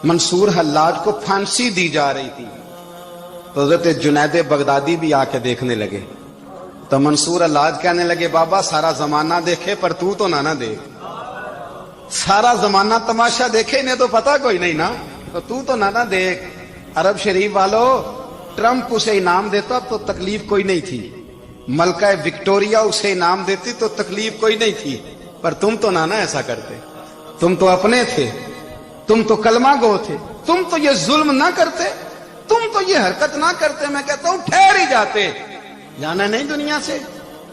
منصور حلاج کو پھانسی دی جا رہی تھی تو حضرت جنید بغدادی بھی آ کے دیکھنے لگے، تو منصور حلاج کہنے لگے بابا سارا زمانہ دیکھے پر تو نہ دیکھ، سارا زمانہ تماشا دیکھے انہیں تو پتا کوئی نہیں نا، تو نہ دیکھ۔ عرب شریف والو، ٹرمپ اسے انعام دیتا تو تکلیف کوئی نہیں تھی، ملکہ وکٹوریا اسے انعام دیتی تو تکلیف کوئی نہیں تھی، پر تم تو نہ ایسا کرتے، تم تو اپنے تھے، تم تو کلمہ گو تھے، تم تو یہ ظلم نہ کرتے، تم تو یہ حرکت نہ کرتے۔ میں کہتا ہوں ٹھہر ہی جاتے، جانا نہیں دنیا سے،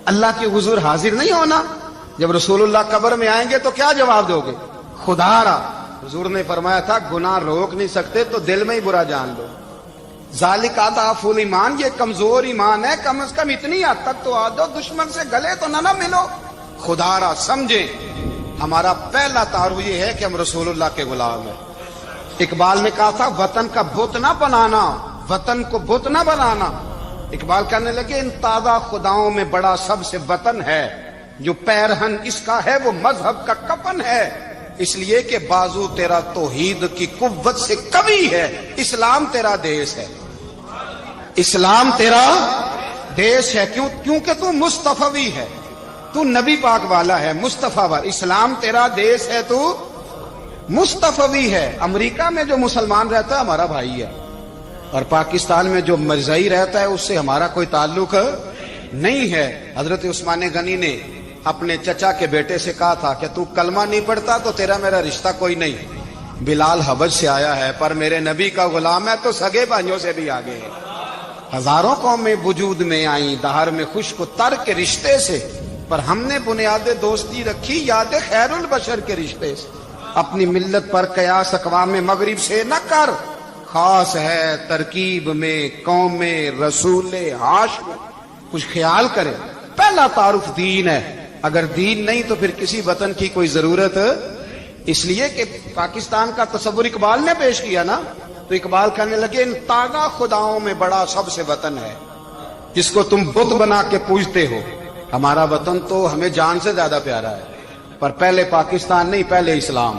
اللہ کے حضور حاضر نہیں ہونا۔ جب رسول اللہ قبر میں آئیں گے تو کیا جواب دو گے؟ خدا را، حضور نے فرمایا تھا گناہ روک نہیں سکتے تو دل میں ہی برا جان لو، ذالک اضعف الایمان، یہ کمزور ایمان ہے، کم از کم اتنی حد تک تو آ دو، دشمن سے گلے تو نہ ملو۔ خدا را سمجھیں، ہمارا پہلا تعارف یہ ہے کہ ہم رسول اللہ کے غلام ہیں۔ اقبال نے کہا تھا وطن کا بت نہ بنانا، وطن کو بت نہ بنانا۔ اقبال کہنے لگے ان تازہ خداؤں میں بڑا سب سے وطن ہے، جو پیرہن اس کا ہے وہ مذہب کا کفن ہے، اس لیے کہ بازو تیرا توحید کی قوت سے قوی ہے۔ اسلام تیرا دیس ہے، اسلام تیرا دیس ہے، کیونکہ تو مصطفی ہے، تو نبی پاک والا ہے، مصطفی والا۔ اسلام تیرا دیس ہے، تو مصطفی ہے۔ امریکہ میں جو مسلمان رہتا ہے ہمارا بھائی ہے، اور پاکستان میں جو مرزائی رہتا ہے اس سے ہمارا کوئی تعلق نہیں ہے۔ حضرت عثمان غنی نے اپنے چچا کے بیٹے سے کہا تھا کہ تو کلمہ نہیں پڑھتا تو تیرا میرا رشتہ کوئی نہیں۔ بلال حبش سے آیا ہے پر میرے نبی کا غلام ہے تو سگے بھائیوں سے بھی آگے ہے۔ ہزاروں قومیں وجود میں آئیں دہر میں خوش کو تر کے رشتے سے، پر ہم نے بنیاد دوستی رکھی یاد خیر البشر کے رشتے سے۔ اپنی ملت پر قیاس اقوام مغرب سے نہ کر، خاص ہے ترکیب میں قوم رسول ہاشم۔ کچھ خیال کرے، پہلا تعارف دین ہے، اگر دین نہیں تو پھر کسی وطن کی کوئی ضرورت۔ اس لیے کہ پاکستان کا تصور اقبال نے پیش کیا نا، تو اقبال کہنے لگے ان تازہ خداؤں میں بڑا سب سے وطن ہے جس کو تم بت بنا کے پوجتے ہو۔ ہمارا وطن تو ہمیں جان سے زیادہ پیارا ہے، پر پہلے پاکستان نہیں، پہلے اسلام،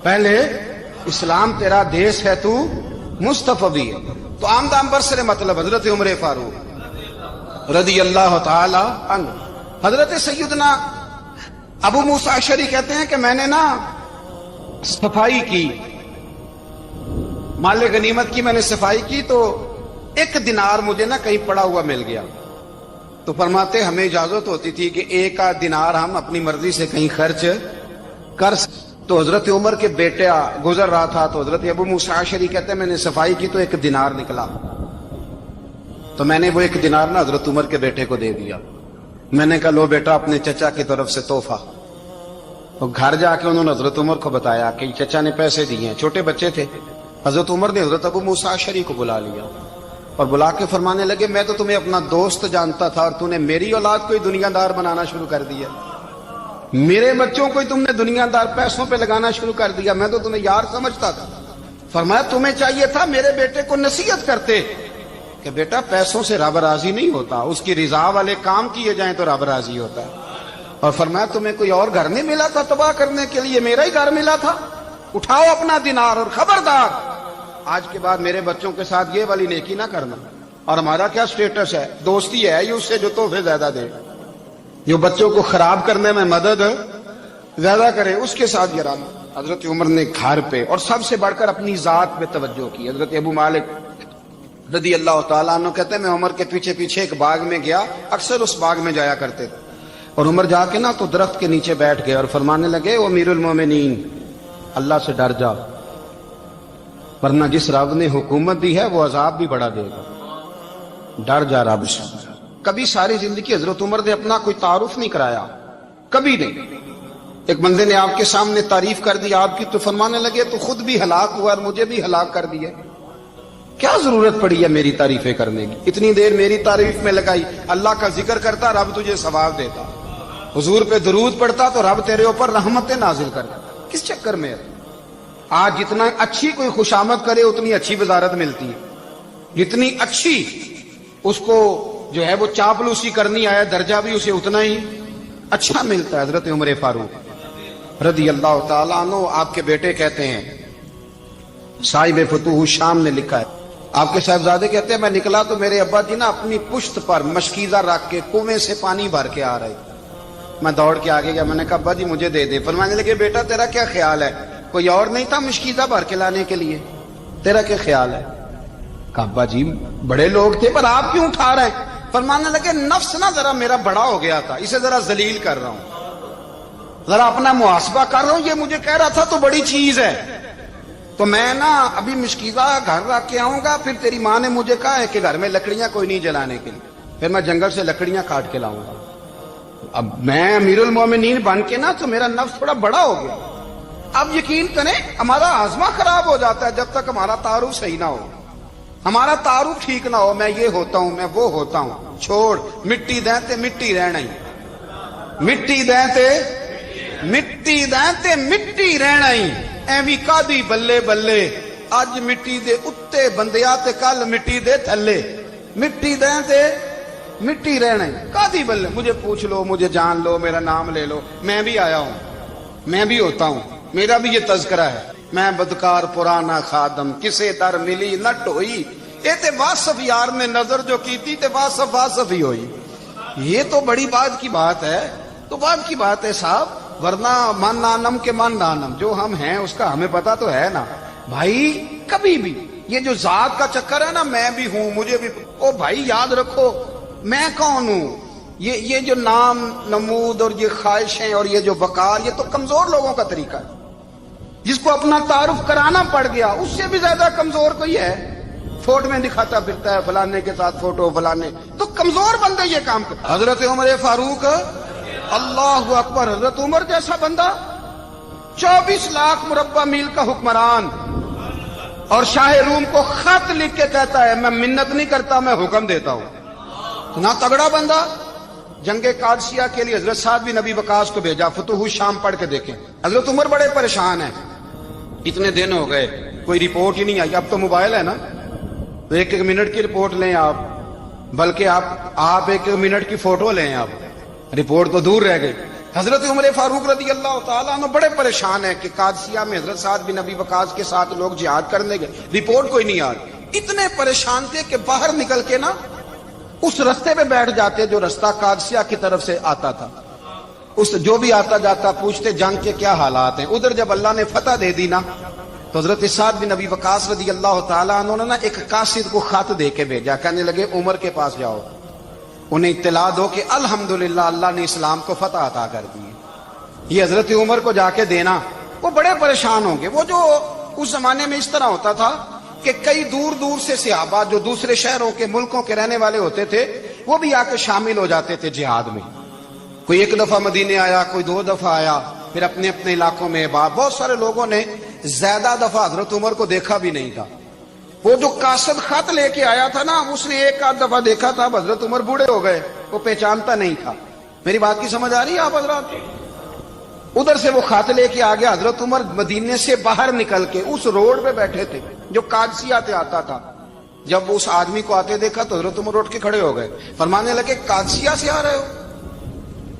پہلے اسلام تیرا دیس ہے، تو مصطفی ہے۔ تو آمدام برسر مطلب حضرت عمر فاروق رضی اللہ تعالی عنہ۔ حضرت سیدنا ابو موسیٰ اشعری کہتے ہیں کہ میں نے نا صفائی کی، مال غنیمت کی میں نے صفائی کی، تو ایک دینار مجھے نا کہیں پڑا ہوا مل گیا، تو فرماتے ہمیں اجازت ہوتی تھی کہ ایک آدھ دینار ہم اپنی مرضی سے کہیں خرچ کر سکتے۔ تو حضرت عمر کے بیٹا گزر رہا تھا، تو حضرت ابو موسیٰ اشعری کہتے ہیں میں نے صفائی کی تو ایک دینار نکلا، تو میں نے وہ ایک دینار نا حضرت عمر کے بیٹے کو دے دیا۔ میں نے کہا لو بیٹا اپنے چچا کی طرف سے تحفہ۔ تو گھر جا کے انہوں نے حضرت عمر کو بتایا کہ چچا نے پیسے دیے ہیں، چھوٹے بچے تھے۔ حضرت عمر نے حضرت ابو موسیٰ اشعری کو بلا لیا اور بلا کے فرمانے لگے میں تو تمہیں اپنا دوست جانتا تھا اور تو نے میری اولاد کو ہی دنیا دار بنانا شروع کر دیا، میرے بچوں کو ہی تم نے دنیا دار پیسوں پہ لگانا شروع کر دیا، میں تو تمہیں یار سمجھتا تھا۔ فرمایا تمہیں چاہیے تھا میرے بیٹے کو نصیحت کرتے کہ بیٹا پیسوں سے رب راضی نہیں ہوتا، اس کی رضا والے کام کیے جائیں تو رب راضی ہوتا ہے۔ اور فرمایا تمہیں کوئی اور گھر نہیں ملا تھا تباہ کرنے کے لیے، میرا ہی گھر ملا تھا، اٹھاؤ اپنا دینار اور خبردار آج کے بعد میرے بچوں کے ساتھ یہ والی نیکی نہ کرنا۔ اور ہمارا کیا سٹیٹس ہے، دوستی ہے یہ اس سے جو تحفے زیادہ دے، جو بچوں کو خراب کرنے میں مدد زیادہ کرے اس کے ساتھ یہ رہنا۔ حضرت عمر نے گھر پہ اور سب سے بڑھ کر اپنی ذات پہ توجہ کی۔ حضرت ابو مالک رضی اللہ تعالیٰ عنہ کہتے ہیں میں عمر کے پیچھے پیچھے ایک باغ میں گیا، اکثر اس باغ میں جایا کرتے تھے، اور عمر جا کے نا تو درخت کے نیچے بیٹھ گئے اور فرمانے لگے او امیر المومنین اللہ سے ڈر جا، ورنہ جس رب نے حکومت دی ہے وہ عذاب بھی بڑا دے گا، ڈر جا رب سے۔ کبھی ساری زندگی حضرت عمر نے اپنا کوئی تعارف نہیں کرایا، کبھی نہیں۔ ایک بندے نے آپ کے سامنے تعریف کر دی آپ کی تو فرمانے لگے تو خود بھی ہلاک ہوا اور مجھے بھی ہلاک کر دیا، کیا ضرورت پڑی ہے میری تعریفیں کرنے کی، اتنی دیر میری تعریف میں لگائی، اللہ کا ذکر کرتا رب تجھے ثواب دیتا، حضور پہ درود پڑھتا تو رب تیرے اوپر رحمتیں نازل کرتا، کس چکر میں ہے؟ آج جتنا اچھی کوئی خوشامد کرے اتنی اچھی وزارت ملتی ہے، جتنی اچھی اس کو جو ہے وہ چاپلوسی کرنی آیا درجہ بھی اسے اتنا ہی اچھا ملتا ہے۔ حضرت عمر فاروق رضی اللہ تعالیٰ عنہ آپ کے بیٹے کہتے ہیں، صاحب فتوح الشام نے لکھا ہے، آپ کے صاحبزادے کہتے ہیں میں نکلا تو میرے ابا جی نا اپنی پشت پر مشکیزہ رکھ کے کنویں سے پانی بھر کے آ رہے، میں دوڑ کے آگے گیا، میں نے کہا ابا جی مجھے دے دے۔ فرمانے لگے بیٹا تیرا کیا خیال ہے، کوئی اور نہیں تھا مشکیزہ بھر کے لانے کے لیے، تیرا کیا خیال ہے؟ کہا ابا جی بڑے لوگ تھے پر آپ کیوں اٹھا رہے ہیں؟ فرمانے لگے نفس نا ذرا میرا بڑا ہو گیا تھا، اسے ذرا ذلیل کر رہا ہوں، ذرا اپنا محاسبہ کر رہا ہوں، یہ مجھے کہہ رہا تھا تو بڑی چیز ہے، تو میں نا ابھی مشکیزہ گھر رکھ کے آؤں گا، پھر تیری ماں نے مجھے کہا ہے کہ گھر میں لکڑیاں کوئی نہیں جلانے کے لیے، پھر میں جنگل سے لکڑیاں کاٹ کے لاؤں گا۔ اب میں امیر المومنین بن کے نا تو میرا نفس تھوڑا بڑا ہو گیا۔ اب یقین کریں ہمارا ہاضمہ خراب ہو جاتا ہے جب تک ہمارا تعارف صحیح نہ ہو، ہمارا تعارف ٹھیک نہ ہو، میں یہ ہوتا ہوں میں وہ ہوتا ہوں، چھوڑ مٹی دیں تے مٹی رہنا ہی، مٹی دیں تے مٹی دیں تے مٹی رہنا ہی، ایویں کادی بلے بلے اج مٹی دے اتے بندیا تے کل مٹی دے تھلے، مٹی دیں تے مٹی رہنے قاضی بلے مجھے پوچھ لو، مجھے جان لو، میرا نام لے لو، میں بھی آیا ہوں، میں بھی ہوتا ہوں، میرا بھی یہ تذکرہ ہے، میں بدکار پرانا خادم، کسے در ملی نہ ٹوئی، اے تے واصف یار نے نظر جو کی تھی تے واصف واصف ہی ہوئی۔ یہ تو بڑی بات کی بات ہے، تو بات کی بات ہے صاحب، ورنہ من نانم کے من نانم، جو ہم ہیں اس کا ہمیں پتا تو ہے نا بھائی۔ کبھی بھی یہ جو ذات کا چکر ہے نا، میں بھی ہوں، مجھے بھی، او بھائی یاد رکھو میں کون ہوں۔ یہ جو نام نمود اور یہ خواہشیں اور یہ جو وقار، یہ تو کمزور لوگوں کا طریقہ ہے۔ جس کو اپنا تعارف کرانا پڑ گیا، اس سے بھی زیادہ کمزور کوئی ہے؟ فوٹو میں دکھاتا پھرتا ہے فلانے کے ساتھ فوٹو، فلانے، تو کمزور بندے یہ کام کرتا۔ حضرت عمر فاروق، اللہ اکبر، حضرت عمر جیسا بندہ 24 لاکھ مربع میل کا حکمران، اور شاہ روم کو خط لکھ کے کہتا ہے میں منت نہیں کرتا، میں حکم دیتا ہوں۔ اتنا تگڑا بندہ۔ جنگ قادسیہ کے لیے حضرت سعد بن ابی وقاص کو بھیجا، فتوح الشام پڑھ کے دیکھیں۔ حضرت عمر بڑے پریشان ہیں، اتنے دن ہو گئے کوئی رپورٹ ہی نہیں آئی۔ اب تو موبائل ہے نا، تو ایک ایک منٹ کی رپورٹ لیں آپ، بلکہ آپ ایک ایک منٹ کی فوٹو لیں، آپ رپورٹ تو دور رہ گئی۔ حضرت عمر فاروق رضی اللہ تعالیٰ عنہ بڑے پریشان ہیں کہ قادسیہ میں حضرت سعد بن ابی وقاص کے ساتھ لوگ جہاد کرنے گئے، رپورٹ کوئی نہیں آ رہی۔ اتنے پریشان تھے کہ باہر نکل کے نا اس رستے پہ بیٹھ جاتے جو رستہ قادسیہ کی طرف سے آتا تھا، اس جو بھی آتا جاتا پوچھتے جنگ کے کیا حالات ہیں۔ ادھر جب اللہ نے فتح دے دی نا، تو حضرت سعد بن ابی وقاص رضی اللہ تعالیٰ عنہ نے نا ایک قاصد کو خط دے کے بھیجا، کہنے لگے عمر کے پاس جاؤ، انہیں اطلاع دو کہ الحمدللہ اللہ نے اسلام کو فتح عطا کر دی۔ یہ حضرت عمر کو جا کے دینا، وہ بڑے پریشان ہوں گے۔ وہ جو اس زمانے میں اس طرح ہوتا تھا کہ کئی دور دور سے صحابہ جو دوسرے شہروں کے ملکوں کے رہنے والے ہوتے تھے، وہ بھی آ کے شامل ہو جاتے تھے جہاد میں۔ کوئی ایک دفعہ مدینے آیا، کوئی 2 دفعہ آیا، پھر اپنے اپنے علاقوں میں بہت سارے لوگوں نے زیادہ دفعہ حضرت عمر کو دیکھا بھی نہیں تھا۔ وہ جو قاصد خط لے کے آیا تھا نا، اس نے 1 دفعہ دیکھا تھا، حضرت عمر بوڑھے ہو گئے، وہ پہچانتا نہیں تھا۔ میری بات کی سمجھ آ رہی ہے آپ حضرات؟ ادھر سے وہ خط لے کے آ گیا۔ حضرت عمر مدینے سے باہر نکل کے اس روڈ پہ بیٹھے تھے جو قادسیہ سے آتا تھا۔ جب اس آدمی کو آتے دیکھا تو حضرت عمر اٹھ کے کھڑے ہو گئے، فرمانے لگے قادسیہ سے آ رہے ہو؟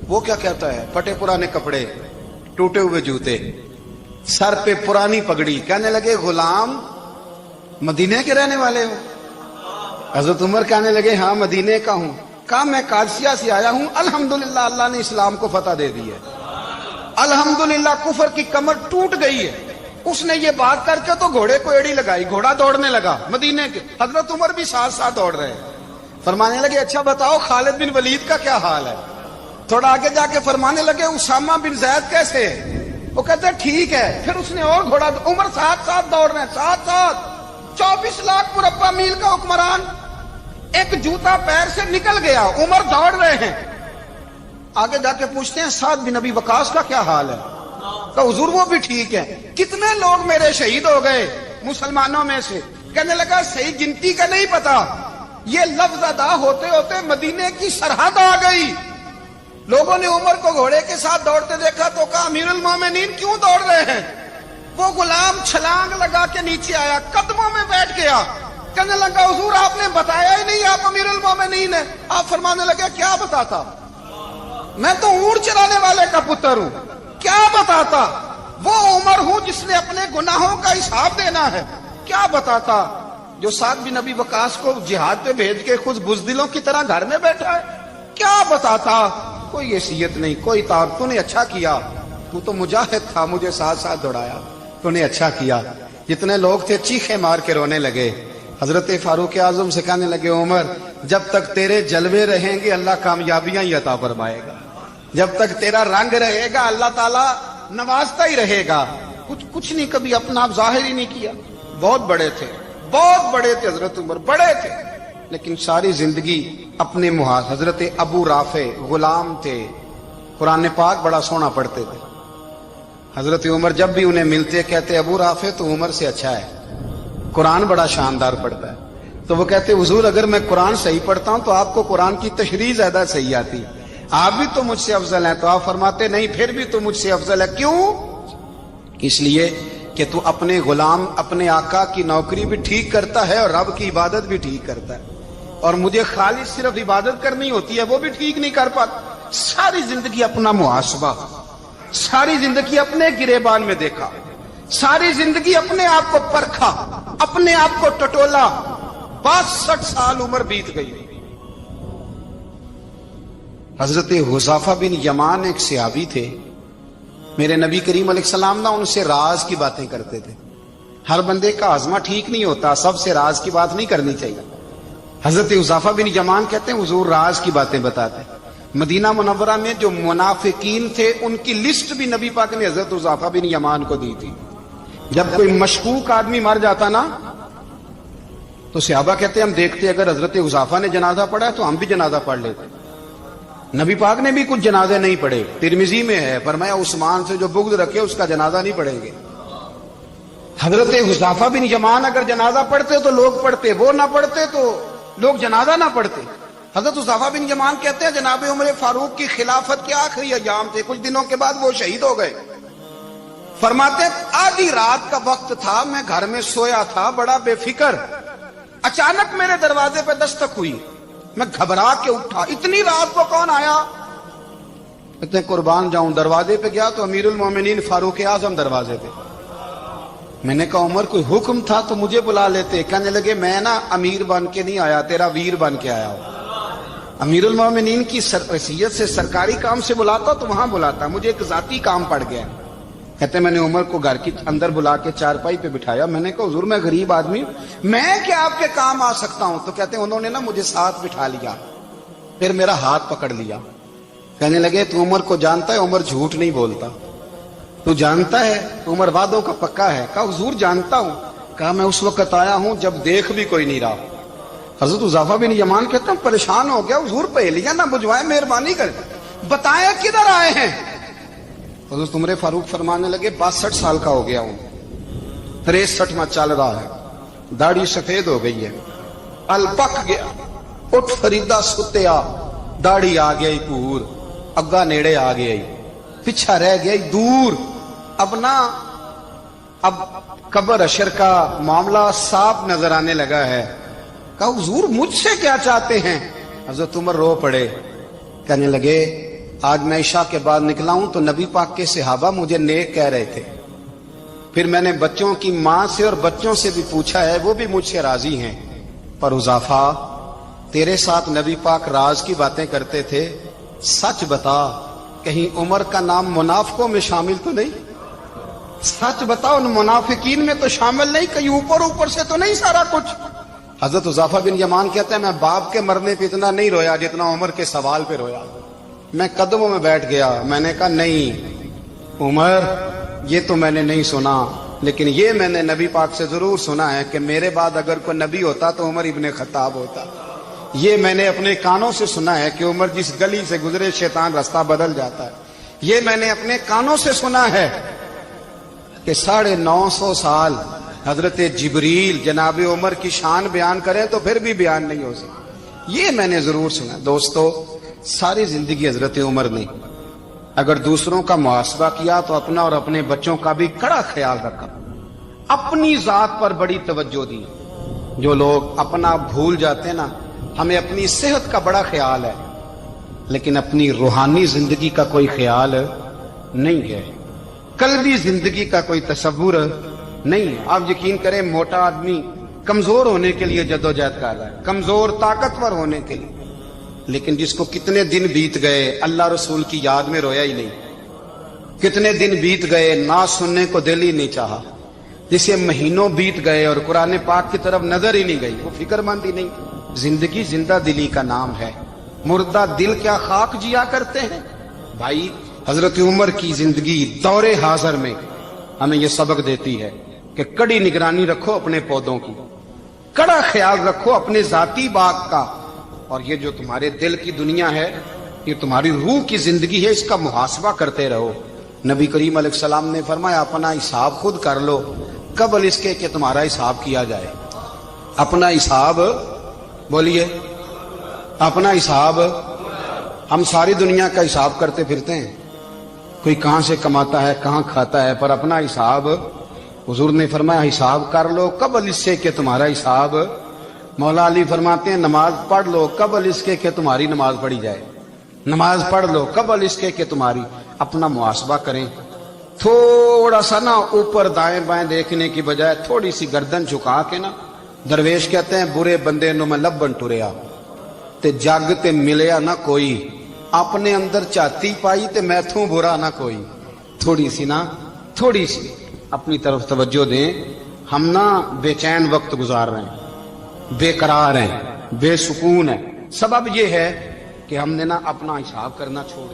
وہ کیا کہتا ہے؟ پھٹے پرانے کپڑے، ٹوٹے ہوئے جوتے، سر پہ پرانی پگڑی، کہنے لگے غلام مدینے کے رہنے والے ہو؟ حضرت عمر کہنے لگے ہاں مدینے کا ہوں۔ کہا میں قادسیہ سے آیا ہوں، الحمدللہ اللہ نے اسلام کو فتح دے دی ہے، الحمدللہ کفر کی کمر ٹوٹ گئی ہے۔ اس نے یہ بات کر کے تو گھوڑے کو ایڑی لگائی، گھوڑا دوڑنے لگا مدینے کے، حضرت عمر بھی ساتھ ساتھ دوڑ رہے ہیں۔ فرمانے لگے اچھا بتاؤ خالد بن ولید کا کیا حال ہے؟ تھوڑا آگے جا کے فرمانے لگے اسامہ بن زید کیسے ہے؟ وہ کہتے ہیں ٹھیک ہے۔ پھر اس نے اور گھوڑا، عمر ساتھ ساتھ دوڑ رہے ہیں، ساتھ ساتھ 24 لاکھ مربع میل کا حکمران، ایک جوتا پیر سے نکل گیا، عمر دوڑ رہے ہیں۔ آگے جا کے پوچھتے ہیں سعد بن ابی وقاص کا کیا حال ہے؟ کہ حضور وہ بھی ٹھیک ہے۔ کتنے لوگ میرے شہید ہو گئے مسلمانوں میں سے؟ کہنے لگا صحیح گنتی کا نہیں پتا، یہ لفظ ادا ہوتے ہوتے مدینے کی سرحد آ گئی۔ لوگوں نے عمر کو گھوڑے کے ساتھ دوڑتے دیکھا تو کہا امیر المومنین کیوں دوڑ رہے ہیں؟ وہ غلام چھلانگ لگا کے نیچے آیا، قدموں میں بیٹھ گیا، کہنے لگا حضور آپ نے بتایا ہی نہیں آپ امیر المومنین ہیں۔ آپ فرمانے لگے کیا بتاتا؟ میں تو اونٹ چرانے والے کا پتر ہوں، کیا بتاتا؟ وہ عمر ہوں جس نے اپنے گناہوں کا حساب دینا ہے، کیا بتاتا؟ جو سعد بن ابی وقاص کو جہاد پہ بھیج کے خود بزدلوں کی طرح گھر میں بیٹھا ہے، کیا بتاتا؟ کوئی حیثیت نہیں، کوئی تار۔ تو نے اچھا کیا، تو تو مجاہد تھا، مجھے ساتھ ساتھ دوڑایا، تو نے اچھا کیا۔ جتنے لوگ تھے چیخے مار کے رونے لگے۔ حضرت فاروق اعظم سے کہنے لگے عمر جب تک تیرے جلوے رہیں گے اللہ کامیابیاں ہی عطا فرمائے گا، جب تک تیرا رنگ رہے گا اللہ تعالیٰ نوازتا ہی رہے گا۔ کچھ نہیں، کبھی اپنا آپ ظاہر ہی نہیں کیا۔ بہت بڑے تھے، بہت بڑے تھے حضرت عمر، بڑے تھے، لیکن ساری زندگی اپنے محاذ۔ حضرت ابو رافع غلام تھے، قرآن پاک بڑا سونا پڑھتے تھے۔ حضرت عمر جب بھی انہیں ملتے کہتے ابو رافع تو عمر سے اچھا ہے، قرآن بڑا شاندار پڑھتا ہے۔ تو وہ کہتے حضور اگر میں قرآن صحیح پڑھتا ہوں تو آپ کو قرآن کی تشریح زیادہ صحیح آتی، آپ بھی تو مجھ سے افضل ہیں۔ تو آپ فرماتے نہیں پھر بھی تو مجھ سے افضل ہے۔ کیوں؟ اس لیے کہ تو اپنے غلام اپنے آقا کی نوکری بھی ٹھیک کرتا ہے اور رب کی عبادت بھی ٹھیک کرتا ہے۔ اور مجھے خالص صرف عبادت کرنی ہوتی ہے وہ بھی ٹھیک نہیں کر پاتا. ساری زندگی اپنا محاسبہ، ساری زندگی اپنے گریبان میں دیکھا، ساری زندگی اپنے آپ کو پرکھا، اپنے آپ کو ٹٹولا. 62 سال عمر بیت گئی. حضرت حذیفہ بن یمان ایک صحابی تھے. میرے نبی کریم علیہ السلام نا ان سے راز کی باتیں کرتے تھے. ہر بندے کا ہاضمہ ٹھیک نہیں ہوتا، سب سے راز کی بات نہیں کرنی چاہیے. حضرت حذیفہ بن یمان کہتے ہیں حضور راز کی باتیں بتاتے. مدینہ منورہ میں جو منافقین تھے ان کی لسٹ بھی نبی پاک نے حضرت حذیفہ بن یمان کو دی تھی. جب کوئی مشکوک آدمی مر جاتا نا تو صحابہ کہتے ہیں ہم دیکھتے اگر حضرت حذیفہ نے جنازہ پڑھا تو ہم بھی جنازہ پڑھ لیتے. نبی پاک نے بھی کچھ جنازے نہیں پڑھے. ترمذی میں ہے فرمایا عثمان سے جو بغض رکھے اس کا جنازہ نہیں پڑھیں گے. حضرت حذیفہ بن یمان اگر جنازہ پڑھتے تو لوگ پڑھتے، وہ نہ پڑھتے تو لوگ جنازہ نہ پڑھتے. حضرت حذیفہ بن یمان کہتے ہیں جناب عمر فاروق کی خلافت کے آخری ایام تھے، کچھ دنوں کے بعد وہ شہید ہو گئے. فرماتے آدھی رات کا وقت تھا، میں گھر میں سویا تھا بڑا بے فکر، اچانک میرے دروازے پہ دستک ہوئی، میں گھبرا کے اٹھا. اتنی رات کو کون آیا؟ کہتے ہیں قربان جاؤں دروازے پہ گیا تو امیر المومنین فاروق اعظم دروازے پہ. میں نے کہا عمر کوئی حکم تھا تو مجھے بلا لیتے. کہنے لگے میں نا امیر بن کے نہیں آیا، تیرا ویر بن کے آیا ہوں. امیر المومنین کی حیثیت سے سرکاری کام سے بلاتا تو وہاں بلاتا، مجھے ایک ذاتی کام پڑ گیا. کہتے میں نے عمر کو گھر کی اندر بلا کے چارپائی پہ بٹھایا. میں نے کہا حضور میں غریب آدمی ہوں، میں کیا آپ کے کام آ سکتا ہوں؟ تو کہتے ہیں انہوں نے نا مجھے ساتھ بٹھا لیا، پھر میرا ہاتھ پکڑ لیا. کہنے لگے تو عمر کو جانتا ہے؟ عمر جھوٹ نہیں بولتا. تو جانتا ہے؟ عمر وعدوں کا پکا ہے. کہا حضور جانتا ہوں. کہا میں اس وقت آیا ہوں جب دیکھ بھی کوئی نہیں رہا. حضرت حذیفہ بن یمان کہتے ہیں پریشان ہو گیا، حضور پہلیاں نہ بجھوائے، مہربانی کر بتائیں کدھر آئے ہیں. حضرت عمر فاروق فرمانے لگے 62 سال کا ہو گیا ہوں، 63 میں چل رہا ہے، داڑھی سفید ہو گئی ہے، ال پک گیا، اٹھ فریدا ستیا، داڑھی آ گئی پور، اگا نیڑے آ گئی، پیچھا رہ گئی دور. اب قبر اشر کا معاملہ صاف نظر آنے لگا ہے. کہا حضور مجھ سے کیا چاہتے ہیں؟ حضرت عمر رو پڑے. کہنے لگے آج میں عشاء کے بعد نکلا ہوں تو نبی پاک کے صحابہ مجھے نیک کہہ رہے تھے. پھر میں نے بچوں کی ماں سے اور بچوں سے بھی پوچھا ہے، وہ بھی مجھ سے راضی ہیں. پر حذیفہ تیرے ساتھ نبی پاک راز کی باتیں کرتے تھے، سچ بتا کہیں عمر کا نام منافقوں میں شامل تو نہیں؟ سچ بتا ان منافقین میں تو شامل نہیں، کہیں اوپر سے تو نہیں سارا کچھ؟ حضرت حذیفہ بن یمان کہتے ہیں میں باپ کے مرنے پہ اتنا نہیں رویا جتنا عمر کے سوال پہ رویا. میں قدموں میں بیٹھ گیا. میں نے کہا نہیں عمر یہ تو میں نے نہیں سنا، لیکن یہ میں نے نبی پاک سے ضرور سنا ہے کہ میرے بعد اگر کوئی نبی ہوتا تو عمر ابن خطاب ہوتا. یہ میں نے اپنے کانوں سے سنا ہے کہ عمر جس گلی سے گزرے شیطان رستہ بدل جاتا ہے. یہ میں نے اپنے کانوں سے سنا ہے کہ 950 سال حضرت جبریل جناب عمر کی شان بیان کریں تو پھر بھی بیان نہیں ہو سکتا. یہ میں نے ضرور سنا. دوستو ساری زندگی حضرت عمر نے اگر دوسروں کا محاسبہ کیا تو اپنا اور اپنے بچوں کا بھی کڑا خیال رکھا. اپنی ذات پر بڑی توجہ دی. جو لوگ اپنا بھول جاتے ہیں نا، ہمیں اپنی صحت کا بڑا خیال ہے لیکن اپنی روحانی زندگی کا کوئی خیال نہیں ہے، قلبی زندگی کا کوئی تصور نہیں ہے. آپ یقین کریں موٹا آدمی کمزور ہونے کے لیے جدوجہد کر رہا ہے، کمزور طاقتور ہونے کے لیے، لیکن جس کو کتنے دن بیت گئے اللہ رسول کی یاد میں رویا ہی نہیں، کتنے دن بیت گئے نہ سننے کو دل ہی نہیں چاہا، جسے مہینوں بیت گئے اور قرآن پاک کی طرف نظر ہی نہیں گئی، وہ فکر مند ہی نہیں. زندگی زندہ دلی کا نام ہے، مردہ دل کیا خاک جیا کرتے ہیں. بھائی حضرت عمر کی زندگی دور حاضر میں ہمیں یہ سبق دیتی ہے کہ کڑی نگرانی رکھو اپنے پودوں کی، کڑا خیال رکھو اپنے ذاتی باغ کا، اور یہ جو تمہارے دل کی دنیا ہے یہ تمہاری روح کی زندگی ہے، اس کا محاسبہ کرتے رہو. نبی کریم علیہ السلام نے فرمایا اپنا حساب خود کر لو قبل اس کے کہ تمہارا حساب کیا جائے. اپنا حساب بولیے، اپنا حساب. ہم ساری دنیا کا حساب کرتے پھرتے ہیں، کوئی کہاں سے کماتا ہے کہاں کھاتا ہے، پر اپنا حساب حضور نے فرمایا حساب کر لو قبل اس سے کہ تمہارا حساب مولا علی فرماتے ہیں نماز پڑھ لو قبل اس کے کہ تمہاری نماز پڑھی جائے، نماز پڑھ لو قبل اس کے کہ تمہاری، اپنا محاسبہ کریں، تھوڑا سا نا اوپر دائیں بائیں دیکھنے کی بجائے تھوڑی سی گردن جھکا کے نا، درویش کہتے ہیں برے بندے نو میں لبن ٹریا تے جگ تے ملیا نہ کوئی، اپنے اندر چاتی پائی تے میتھوں برا نہ کوئی، تھوڑی سی نا تھوڑی سی اپنی طرف توجہ دیں۔ ہم نا بے چین وقت گزار رہے ہیں، بے قرار ہیں، بے سکون ہیں، سبب یہ ہے کہ ہم نے نا اپنا حساب کرنا چھوڑ